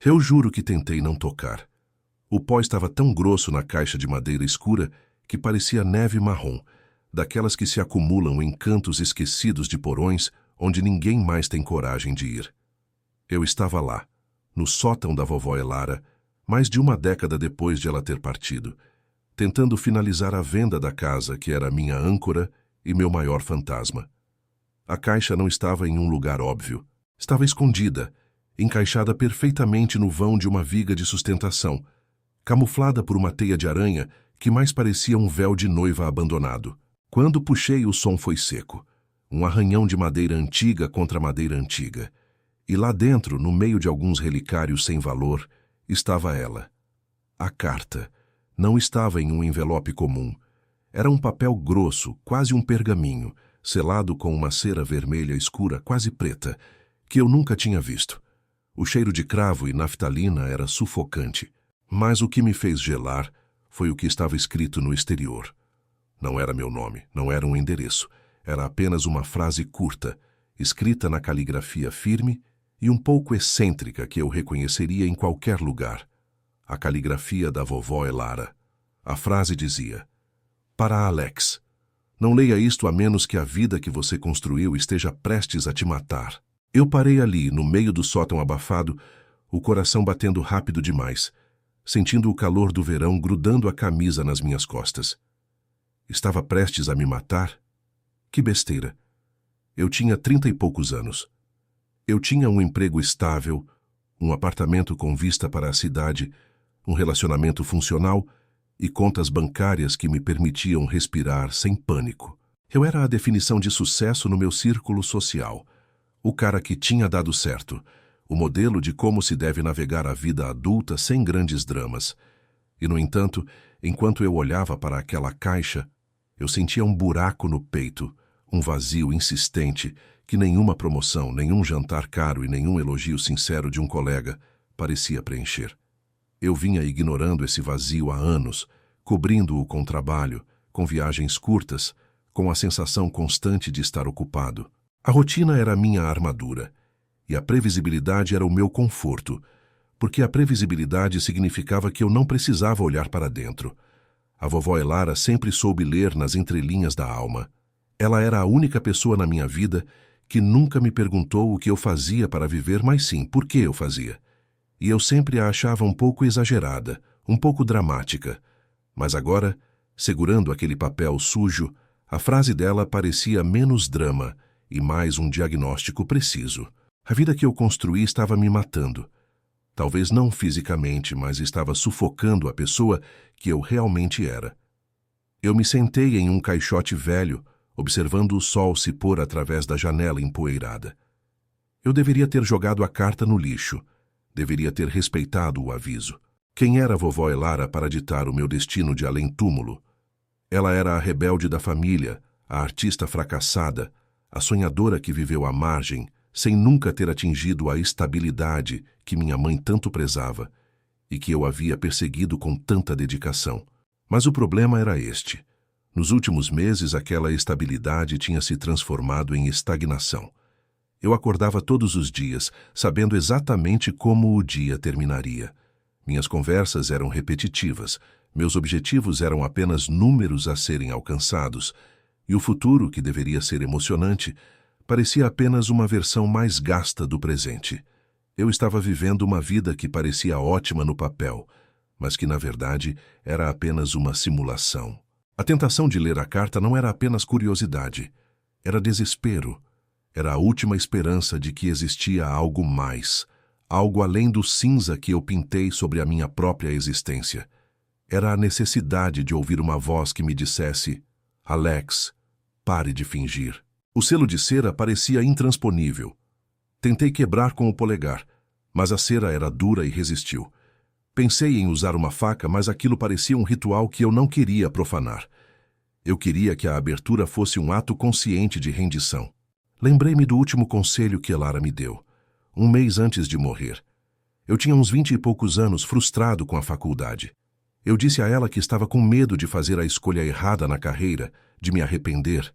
Eu juro que tentei não tocar. O pó estava tão grosso na caixa de madeira escura que parecia neve marrom, daquelas que se acumulam em cantos esquecidos de porões onde ninguém mais tem coragem de ir. Eu estava lá, no sótão da vovó Elara, mais de uma década depois de ela ter partido, tentando finalizar a venda da casa que era minha âncora e meu maior fantasma. A caixa não estava em um lugar óbvio. Estava escondida, encaixada perfeitamente no vão de uma viga de sustentação, camuflada por uma teia de aranha que mais parecia um véu de noiva abandonado. Quando puxei, o som foi seco. Um arranhão de madeira antiga contra madeira antiga. E lá dentro, no meio de alguns relicários sem valor, estava ela. A carta. Não estava em um envelope comum. Era um papel grosso, quase um pergaminho, selado com uma cera vermelha escura, quase preta, que eu nunca tinha visto. O cheiro de cravo e naftalina era sufocante, mas o que me fez gelar foi o que estava escrito no exterior. Não era meu nome, não era um endereço, era apenas uma frase curta, escrita na caligrafia firme e um pouco excêntrica que eu reconheceria em qualquer lugar. A caligrafia da vovó Elara. A frase dizia: "Para Alex, não leia isto a menos que a vida que você construiu esteja prestes a te matar." Eu parei ali, no meio do sótão abafado, o coração batendo rápido demais, sentindo o calor do verão grudando a camisa nas minhas costas. Estava prestes a me matar? Que besteira. Eu tinha 30 e poucos anos. Eu tinha um emprego estável, um apartamento com vista para a cidade, um relacionamento funcional e contas bancárias que me permitiam respirar sem pânico. Eu era a definição de sucesso no meu círculo social. O cara que tinha dado certo, o modelo de como se deve navegar a vida adulta sem grandes dramas. E, no entanto, enquanto eu olhava para aquela caixa, eu sentia um buraco no peito, um vazio insistente que nenhuma promoção, nenhum jantar caro e nenhum elogio sincero de um colega parecia preencher. Eu vinha ignorando esse vazio há anos, cobrindo-o com trabalho, com viagens curtas, com a sensação constante de estar ocupado. A rotina era a minha armadura, e a previsibilidade era o meu conforto, porque a previsibilidade significava que eu não precisava olhar para dentro. A vovó Elara sempre soube ler nas entrelinhas da alma. Ela era a única pessoa na minha vida que nunca me perguntou o que eu fazia para viver, mas sim por que eu fazia. E eu sempre a achava um pouco exagerada, um pouco dramática. Mas agora, segurando aquele papel sujo, a frase dela parecia menos drama e mais um diagnóstico preciso. A vida que eu construí estava me matando. Talvez não fisicamente, mas estava sufocando a pessoa que eu realmente era. Eu me sentei em um caixote velho, observando o sol se pôr através da janela empoeirada. Eu deveria ter jogado a carta no lixo. Deveria ter respeitado o aviso. Quem era a vovó Elara para ditar o meu destino de além-túmulo? Ela era a rebelde da família, a artista fracassada, a sonhadora que viveu à margem, sem nunca ter atingido a estabilidade que minha mãe tanto prezava e que eu havia perseguido com tanta dedicação. Mas o problema era este. Nos últimos meses, aquela estabilidade tinha se transformado em estagnação. Eu acordava todos os dias, sabendo exatamente como o dia terminaria. Minhas conversas eram repetitivas, meus objetivos eram apenas números a serem alcançados, e o futuro, que deveria ser emocionante, parecia apenas uma versão mais gasta do presente. Eu estava vivendo uma vida que parecia ótima no papel, mas que, na verdade, era apenas uma simulação. A tentação de ler a carta não era apenas curiosidade, era desespero. Era a última esperança de que existia algo mais, algo além do cinza que eu pintei sobre a minha própria existência. Era a necessidade de ouvir uma voz que me dissesse: "Alex, pare de fingir." O selo de cera parecia intransponível. Tentei quebrar com o polegar, mas a cera era dura e resistiu. Pensei em usar uma faca, mas aquilo parecia um ritual que eu não queria profanar. Eu queria que a abertura fosse um ato consciente de rendição. Lembrei-me do último conselho que Elara me deu, um mês antes de morrer. Eu tinha uns 20 e poucos anos, frustrado com a faculdade. Eu disse a ela que estava com medo de fazer a escolha errada na carreira, de me arrepender.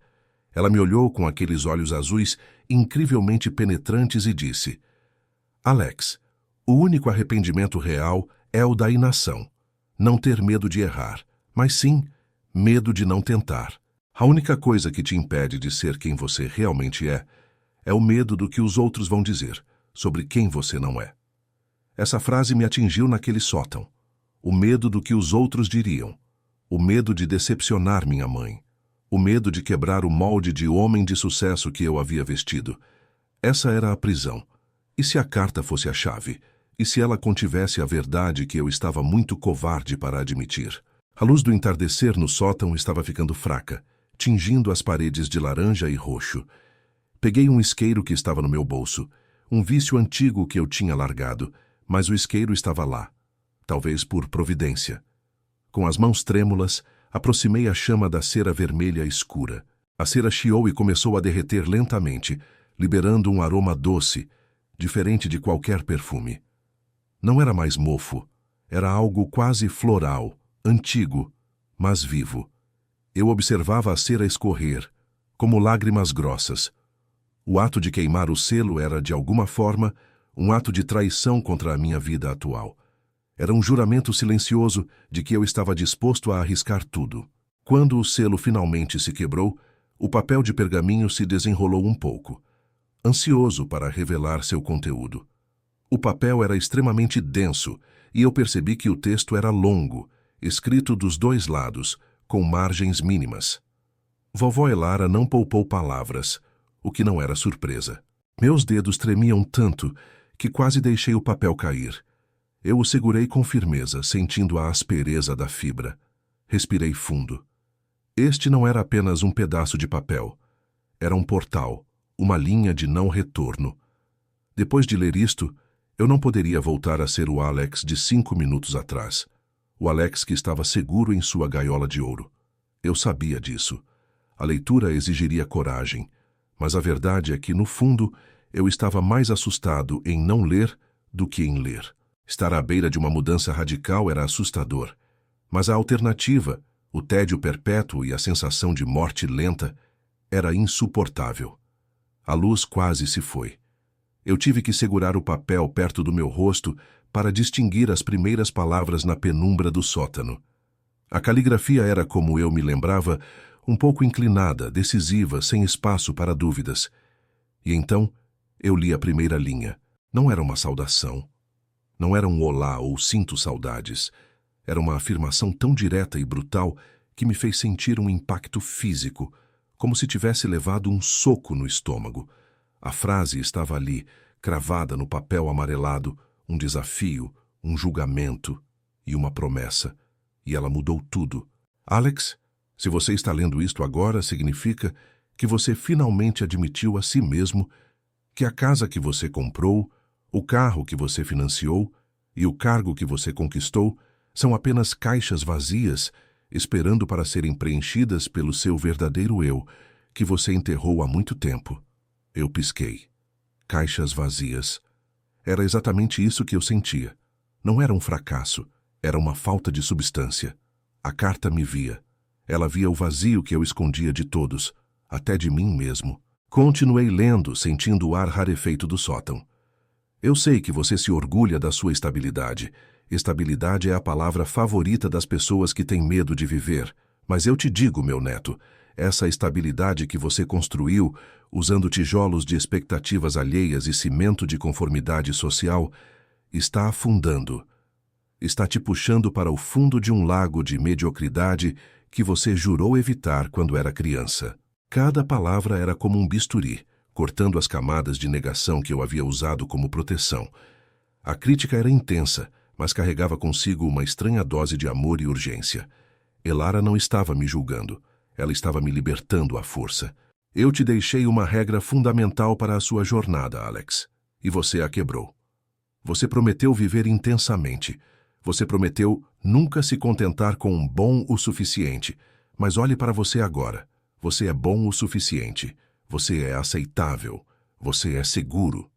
Ela me olhou com aqueles olhos azuis incrivelmente penetrantes e disse: "Alex, O único arrependimento real é o da inação. Não ter medo de errar, mas sim medo de não tentar. A única coisa que te impede de ser quem você realmente é o medo do que os outros vão dizer sobre quem você não é. Essa frase me atingiu naquele sótão. O medo do que os outros diriam. O medo de decepcionar minha mãe. O medo de quebrar o molde de homem de sucesso que eu havia vestido. Essa era a prisão. E se a carta fosse a chave? E se ela contivesse a verdade que eu estava muito covarde para admitir? A luz do entardecer no sótão estava ficando fraca, tingindo as paredes de laranja e roxo. Peguei um isqueiro que estava no meu bolso, um vício antigo que eu tinha largado, mas o isqueiro estava lá, talvez por providência. Com as mãos trêmulas, aproximei a chama da cera vermelha escura. A cera chiou e começou a derreter lentamente, liberando um aroma doce, diferente de qualquer perfume. Não era mais mofo, era algo quase floral, antigo, mas vivo. Eu observava a cera escorrer, como lágrimas grossas. O ato de queimar o selo era, de alguma forma, um ato de traição contra a minha vida atual. Era um juramento silencioso de que eu estava disposto a arriscar tudo. Quando o selo finalmente se quebrou, o papel de pergaminho se desenrolou um pouco, ansioso para revelar seu conteúdo. O papel era extremamente denso e eu percebi que o texto era longo, escrito dos dois lados, com margens mínimas. Vovó Elara não poupou palavras, o que não era surpresa. Meus dedos tremiam tanto que quase deixei o papel cair. Eu o segurei com firmeza, sentindo a aspereza da fibra. Respirei fundo. Este não era apenas um pedaço de papel. Era um portal, uma linha de não retorno. Depois de ler isto, eu não poderia voltar a ser o Alex de 5 minutos atrás. O Alex que estava seguro em sua gaiola de ouro. Eu sabia disso. A leitura exigiria coragem, mas a verdade é que, no fundo, eu estava mais assustado em não ler do que em ler. Estar à beira de uma mudança radical era assustador, mas a alternativa, o tédio perpétuo e a sensação de morte lenta, era insuportável. A luz quase se foi. Eu tive que segurar o papel perto do meu rosto para distinguir as primeiras palavras na penumbra do sótano. A caligrafia era, como eu me lembrava, um pouco inclinada, decisiva, sem espaço para dúvidas. E então eu li a primeira linha. Não era uma saudação. Não era um olá ou sinto saudades. Era uma afirmação tão direta e brutal que me fez sentir um impacto físico, como se tivesse levado um soco no estômago. A frase estava ali, cravada no papel amarelado, um desafio, um julgamento e uma promessa. E ela mudou tudo. Alex, se você está lendo isto agora, significa que você finalmente admitiu a si mesmo que a casa que você comprou, o carro que você financiou e o cargo que você conquistou são apenas caixas vazias, esperando para serem preenchidas pelo seu verdadeiro eu, que você enterrou há muito tempo. Eu pisquei. Caixas vazias. Era exatamente isso que eu sentia. Não era um fracasso, era uma falta de substância. A carta me via. Ela via o vazio que eu escondia de todos, até de mim mesmo. Continuei lendo, sentindo o ar rarefeito do sótão. Eu sei que você se orgulha da sua estabilidade. Estabilidade é a palavra favorita das pessoas que têm medo de viver. Mas eu te digo, meu neto, essa estabilidade que você construiu, usando tijolos de expectativas alheias e cimento de conformidade social, está afundando. Está te puxando para o fundo de um lago de mediocridade que você jurou evitar quando era criança. Cada palavra era como um bisturi, cortando as camadas de negação que eu havia usado como proteção. A crítica era intensa, mas carregava consigo uma estranha dose de amor e urgência. Elara não estava me julgando. Ela estava me libertando à força. Eu te deixei uma regra fundamental para a sua jornada, Alex, e você a quebrou. Você prometeu viver intensamente. Você prometeu nunca se contentar com um bom o suficiente. Mas olhe para você agora. Você é bom o suficiente. Você é aceitável. Você é seguro.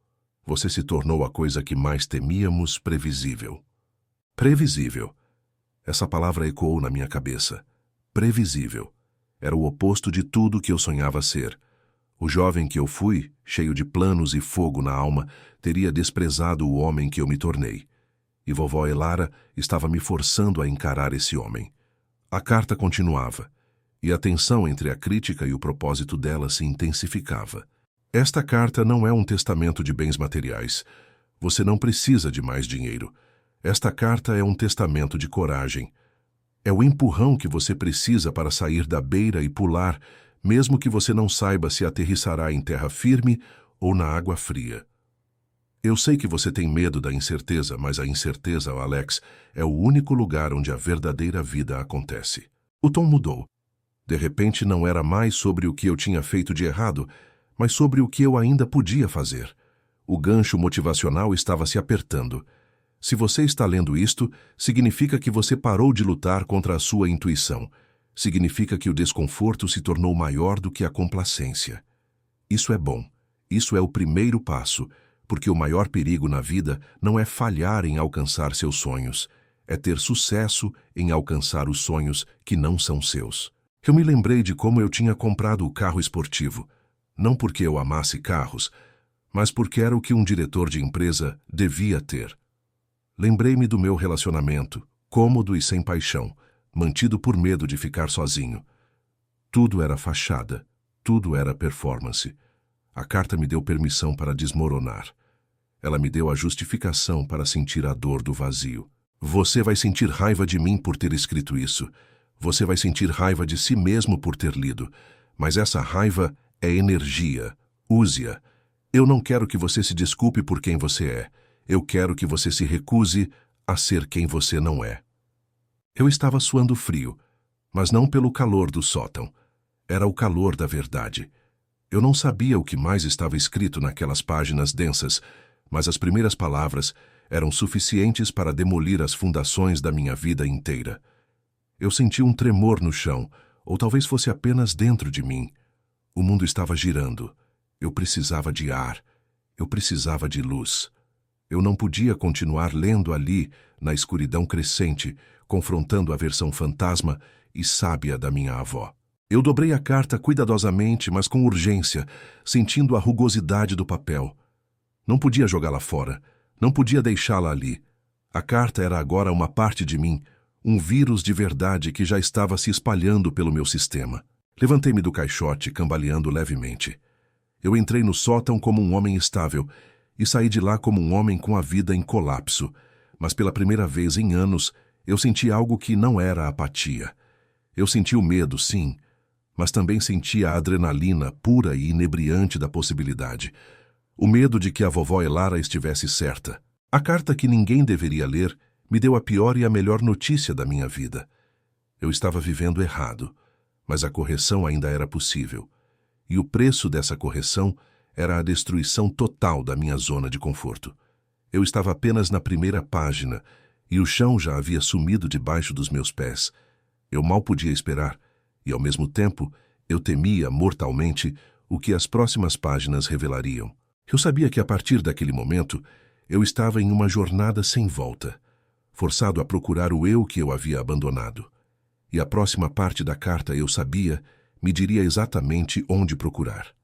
Você se tornou a coisa que mais temíamos, previsível. Previsível. Essa palavra ecoou na minha cabeça. Previsível. Era o oposto de tudo que eu sonhava ser. O jovem que eu fui, cheio de planos e fogo na alma, teria desprezado o homem que eu me tornei. E vovó Elara estava me forçando a encarar esse homem. A carta continuava, e a tensão entre a crítica e o propósito dela se intensificava. Esta carta não é um testamento de bens materiais. Você não precisa de mais dinheiro. Esta carta é um testamento de coragem. É o empurrão que você precisa para sair da beira e pular, mesmo que você não saiba se aterrissará em terra firme ou na água fria. Eu sei que você tem medo da incerteza, mas a incerteza, Alex, é o único lugar onde a verdadeira vida acontece. O tom mudou. De repente não era mais sobre o que eu tinha feito de errado, mas sobre o que eu ainda podia fazer. O gancho motivacional estava se apertando. Se você está lendo isto, significa que você parou de lutar contra a sua intuição. Significa que o desconforto se tornou maior do que a complacência. Isso é bom. Isso é o primeiro passo, porque o maior perigo na vida não é falhar em alcançar seus sonhos, é ter sucesso em alcançar os sonhos que não são seus. Eu me lembrei de como eu tinha comprado o carro esportivo, não porque eu amasse carros, mas porque era o que um diretor de empresa devia ter. Lembrei-me do meu relacionamento, cômodo e sem paixão, mantido por medo de ficar sozinho. Tudo era fachada, tudo era performance. A carta me deu permissão para desmoronar. Ela me deu a justificação para sentir a dor do vazio. Você vai sentir raiva de mim por ter escrito isso. Você vai sentir raiva de si mesmo por ter lido. Mas essa raiva é energia. Use-a. Eu não quero que você se desculpe por quem você é. Eu quero que você se recuse a ser quem você não é. Eu estava suando frio, mas não pelo calor do sótão. Era o calor da verdade. Eu não sabia o que mais estava escrito naquelas páginas densas, mas as primeiras palavras eram suficientes para demolir as fundações da minha vida inteira. Eu senti um tremor no chão, ou talvez fosse apenas dentro de mim. O mundo estava girando. Eu precisava de ar. Eu precisava de luz. Eu não podia continuar lendo ali, na escuridão crescente, confrontando a versão fantasma e sábia da minha avó. Eu dobrei a carta cuidadosamente, mas com urgência, sentindo a rugosidade do papel. Não podia jogá-la fora. Não podia deixá-la ali. A carta era agora uma parte de mim, um vírus de verdade que já estava se espalhando pelo meu sistema. Levantei-me do caixote, cambaleando levemente. Eu entrei no sótão como um homem estável e saí de lá como um homem com a vida em colapso, mas pela primeira vez em anos eu senti algo que não era apatia. Eu senti o medo, sim, mas também senti a adrenalina pura e inebriante da possibilidade. O medo de que a vovó Elara estivesse certa. A carta que ninguém deveria ler me deu a pior e a melhor notícia da minha vida. Eu estava vivendo errado, mas a correção ainda era possível. E o preço dessa correção era a destruição total da minha zona de conforto. Eu estava apenas na primeira página, e o chão já havia sumido debaixo dos meus pés. Eu mal podia esperar, e ao mesmo tempo eu temia mortalmente o que as próximas páginas revelariam. Eu sabia que a partir daquele momento eu estava em uma jornada sem volta, forçado a procurar o eu que eu havia abandonado. E a próxima parte da carta, eu sabia, me diria exatamente onde procurar.